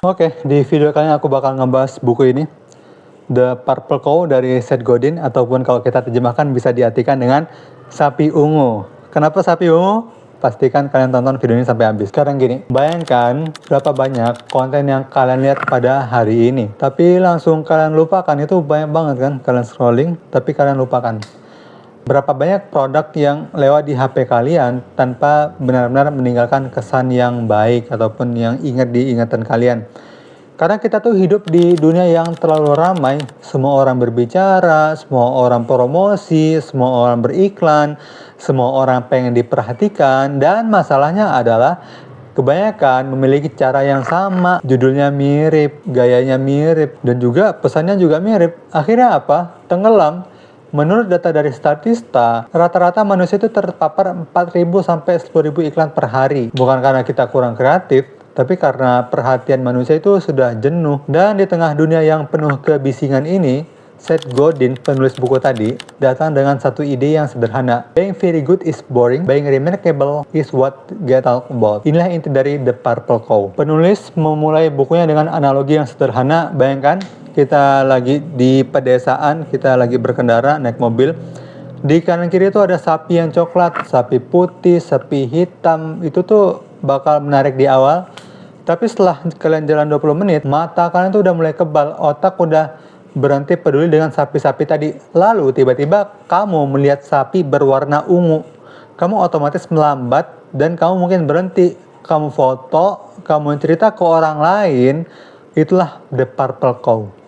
Oke, di video kali ini aku bakal ngebahas buku ini, The Purple Cow dari Seth Godin, ataupun kalau kita terjemahkan bisa diartikan dengan sapi ungu. Kenapa sapi ungu? Pastikan kalian tonton video ini sampai habis. Sekarang gini, bayangkan berapa banyak konten yang kalian lihat pada hari ini. Tapi langsung kalian lupakan, itu banyak banget kan kalian scrolling, tapi kalian lupakan. Berapa banyak produk yang lewat di HP kalian tanpa benar-benar meninggalkan kesan yang baik ataupun yang ingat di ingatan kalian. Karena kita tuh hidup di dunia yang terlalu ramai, semua orang berbicara, semua orang promosi, semua orang beriklan, semua orang pengen diperhatikan, dan masalahnya adalah kebanyakan memiliki cara yang sama, judulnya mirip, gayanya mirip, dan juga pesannya juga mirip. Akhirnya apa? Tenggelam. Menurut data dari Statista, rata-rata manusia itu terpapar 4.000 sampai 10.000 iklan per hari. Bukan karena kita kurang kreatif, tapi karena perhatian manusia itu sudah jenuh. Dan di tengah dunia yang penuh kebisingan ini, Seth Godin, penulis buku tadi, datang dengan satu ide yang sederhana. Being very good is boring, being remarkable is what get talked about. Inilah inti dari The Purple Cow. Penulis memulai bukunya dengan analogi yang sederhana. Bayangkan, kita lagi di pedesaan, kita lagi berkendara, naik mobil. Di kanan kiri itu ada sapi yang coklat, sapi putih, sapi hitam. Itu tuh bakal menarik di awal. Tapi setelah kalian jalan 20 menit, mata kalian tuh udah mulai kebal, otak udah berhenti peduli dengan sapi-sapi tadi. Lalu tiba-tiba kamu melihat sapi berwarna ungu. Kamu otomatis melambat dan kamu mungkin berhenti. Kamu foto, kamu cerita ke orang lain. Itulah The Purple Cow.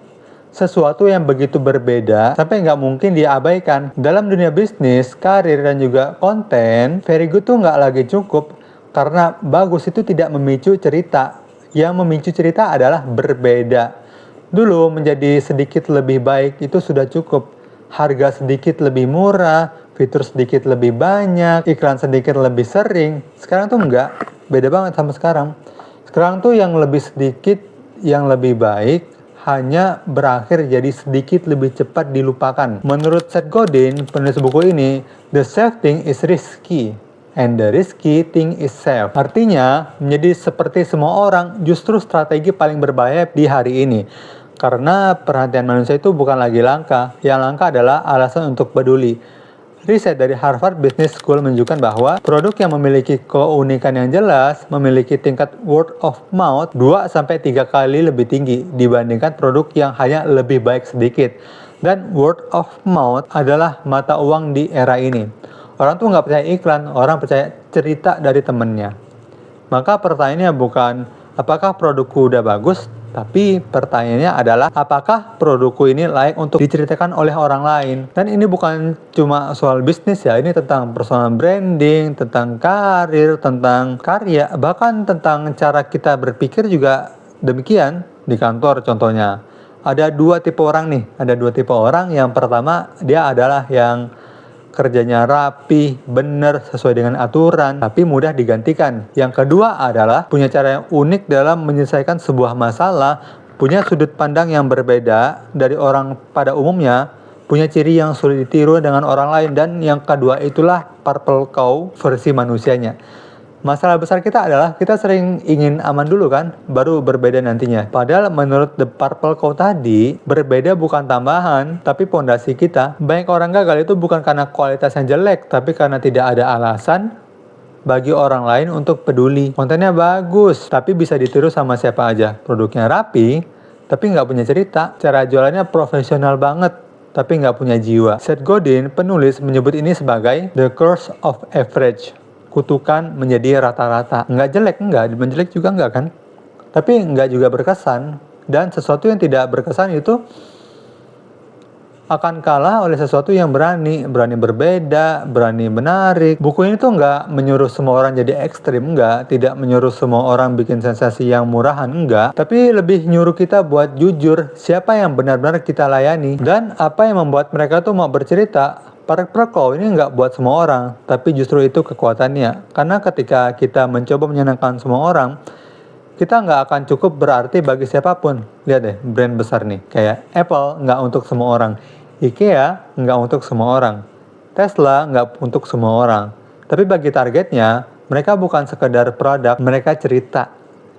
Sesuatu yang begitu berbeda sampai nggak mungkin diabaikan. Dalam dunia bisnis, karir, dan juga konten, very good tuh nggak lagi cukup. Karena bagus itu tidak memicu cerita. Yang memicu cerita adalah berbeda. Dulu menjadi sedikit lebih baik itu sudah cukup. Harga sedikit lebih murah, fitur sedikit lebih banyak, iklan sedikit lebih sering. Sekarang tuh enggak, beda banget sama sekarang. Sekarang tuh yang lebih sedikit, yang lebih baik, hanya berakhir jadi sedikit lebih cepat dilupakan. Menurut Seth Godin, penulis buku ini, the safe thing is risky, and the risky thing is safe. Artinya, menjadi seperti semua orang justru strategi paling berbahaya di hari ini. Karena perhatian manusia itu bukan lagi langka, yang langka adalah alasan untuk peduli. Riset dari Harvard Business School menunjukkan bahwa produk yang memiliki keunikan yang jelas memiliki tingkat word of mouth 2-3 kali lebih tinggi dibandingkan produk yang hanya lebih baik sedikit. Dan word of mouth adalah mata uang di era ini. Orang tuh nggak percaya iklan, orang percaya cerita dari temennya. Maka pertanyaannya bukan apakah produkku udah bagus, tapi pertanyaannya adalah apakah produkku ini layak untuk diceritakan oleh orang lain. Dan ini bukan cuma soal bisnis ya, ini tentang personal branding, tentang karir, tentang karya, bahkan tentang cara kita berpikir juga demikian. Di kantor contohnya, ada dua tipe orang nih, yang pertama dia adalah yang kerjanya rapi, benar, sesuai dengan aturan, tapi mudah digantikan. Yang kedua adalah punya cara yang unik dalam menyelesaikan sebuah masalah, punya sudut pandang yang berbeda dari orang pada umumnya, punya ciri yang sulit ditiru dengan orang lain, dan yang kedua itulah Purple Cow versi manusianya. Masalah besar kita adalah kita sering ingin aman dulu kan, baru berbeda nantinya. Padahal menurut The Purple Cow tadi, berbeda bukan tambahan, tapi pondasi kita. Banyak orang gagal itu bukan karena kualitasnya jelek, tapi karena tidak ada alasan bagi orang lain untuk peduli. Kontennya bagus, tapi bisa ditiru sama siapa aja. Produknya rapi, tapi nggak punya cerita. Cara jualannya profesional banget, tapi nggak punya jiwa. Seth Godin, penulis, menyebut ini sebagai the curse of average. Kutukan menjadi rata-rata. Nggak jelek, nggak. Menjelek juga nggak kan. Tapi nggak juga berkesan. Dan sesuatu yang tidak berkesan itu akan kalah oleh sesuatu yang berani berbeda, berani menarik. Buku ini tuh nggak menyuruh semua orang jadi ekstrim, nggak. Tidak menyuruh semua orang bikin sensasi yang murahan, nggak. Tapi lebih nyuruh kita buat jujur siapa yang benar-benar kita layani. Dan apa yang membuat mereka tuh mau bercerita. Purple Cow ini nggak buat semua orang, tapi justru itu kekuatannya. Karena ketika kita mencoba menyenangkan semua orang, kita nggak akan cukup berarti bagi siapapun. Lihat deh, brand besar nih, kayak Apple nggak untuk semua orang, IKEA nggak untuk semua orang, Tesla nggak untuk semua orang. Tapi bagi targetnya, mereka bukan sekedar produk, mereka cerita.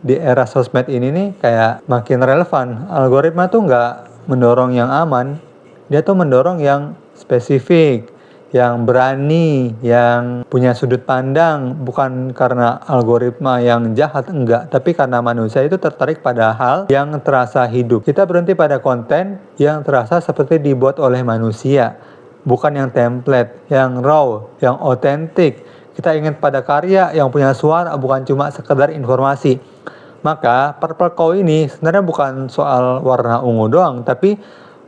di era sosmed ini nih kayak makin relevan. Algoritma tuh nggak mendorong yang aman, dia tuh mendorong yang spesifik, yang berani, yang punya sudut pandang, bukan karena algoritma yang jahat, enggak, tapi karena manusia itu tertarik pada hal yang terasa hidup. Kita berhenti pada konten yang terasa seperti dibuat oleh manusia, bukan yang template, yang raw, yang otentik. Kita ingin pada karya yang punya suara, bukan cuma sekedar informasi. Maka Purple Cow ini sebenarnya bukan soal warna ungu doang, tapi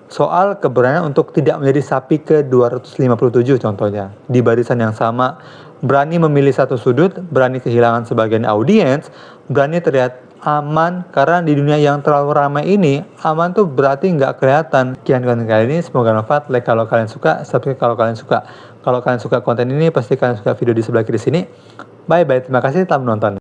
soal keberanian untuk tidak menjadi sapi ke-257 contohnya. Di barisan yang sama, berani memilih satu sudut, berani kehilangan sebagian audiens, berani terlihat aman, karena di dunia yang terlalu ramai ini, aman tuh berarti nggak kelihatan. Sekian konten kali ini, semoga bermanfaat. Like kalau kalian suka, subscribe kalau kalian suka. Kalau kalian suka konten ini, pasti kalian suka video di sebelah kiri sini. Bye-bye, terima kasih telah menonton.